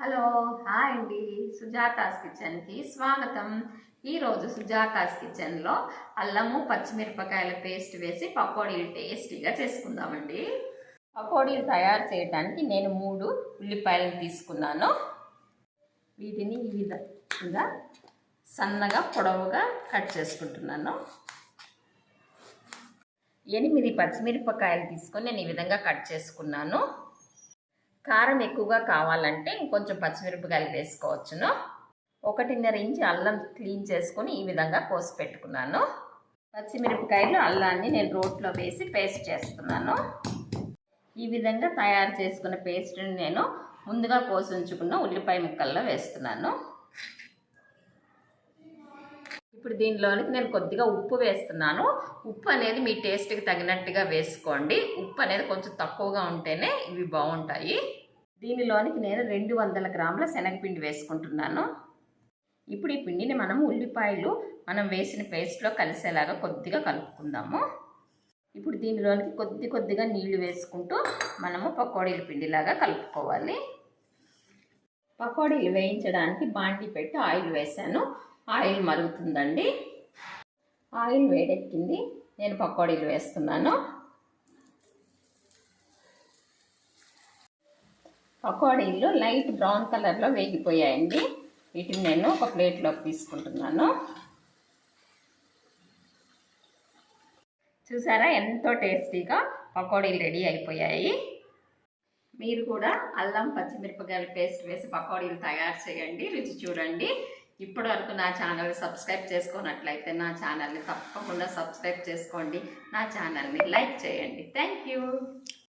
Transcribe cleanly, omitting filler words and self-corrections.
Hello hi అండి, సుజాతాస్ కిచెన్కి స్వాగతం. ఈరోజు సుజాతాస్ కిచెన్లో అల్లము పచ్చిమిరపకాయల పేస్ట్ వేసి పకోడీలు టేస్టీగా చేసుకుందామండి. పకోడీలు తయారు చేయడానికి నేను 3 ఉల్లిపాయలను తీసుకున్నాను. వీటిని ఈ విధంగా సన్నగా పొడవుగా కట్ చేసుకుంటున్నాను. 8 పచ్చిమిరపకాయలు తీసుకొని నేను ఈ విధంగా కట్ చేసుకున్నాను. కారం ఎక్కువగా కావాలంటే ఇంకొంచెం పచ్చిమిరపకాయలు వేసుకోవచ్చును. 1.5 ఇంచు అల్లం క్లీన్ చేసుకొని ఈ విధంగా కోసి పెట్టుకున్నాను. పచ్చిమిరపకాయలు అల్లాన్ని నేను రోట్లో వేసి పేస్ట్ చేస్తున్నాను. ఈ విధంగా తయారు చేసుకున్న పేస్ట్ని నేను ముందుగా కోసి ఉంచుకున్న ఉల్లిపాయ ముక్కల్లో వేస్తున్నాను. ఇప్పుడు దీనిలోనికి నేను కొద్దిగా ఉప్పు వేస్తున్నాను. ఉప్పు అనేది మీ టేస్ట్కి తగినట్టుగా వేసుకోండి. ఉప్పు అనేది కొంచెం తక్కువగా ఉంటేనే ఇవి బాగుంటాయి. దీనిలోనికి నేను 200 గ్రాముల శనగపిండి వేసుకుంటున్నాను. ఇప్పుడు ఈ పిండిని ఉల్లిపాయలు మనం వేసిన పేస్ట్లో కలిసేలాగా కొద్దిగా కలుపుకుందాము. ఇప్పుడు దీనిలోనికి కొద్దిగా నీళ్లు వేసుకుంటూ మనము పకోడీల పిండిలాగా కలుపుకోవాలి. పకోడీలు వేయించడానికి బాండీ పెట్టి ఆయిల్ వేసాను. ఆయిల్ మరుగుతుందండి. ఆయిల్ వేడెక్కింది. నేను పకోడీలు వేస్తున్నాను. పకోడీలు లైట్ బ్రౌన్ కలర్లో వేగిపోయాయండి. వీటిని నేను ఒక ప్లేట్లోకి తీసుకుంటున్నాను. చూసారా, ఎంతో టేస్టీగా పకోడీలు రెడీ అయిపోయాయి. మీరు కూడా అల్లం పచ్చిమిరపకాయల పేస్ట్ వేసి పకోడీలు తయారు చేయండి, రుచి చూడండి. ఇప్పటి వరకు నా ఛానల్ సబ్స్క్రైబ్ చేసుకున్నట్లయితే నా ఛానల్ని తప్పకుండా సబ్స్క్రైబ్ చేసుకోండి. నా ఛానల్ని లైక్ చేయండి. Thank you.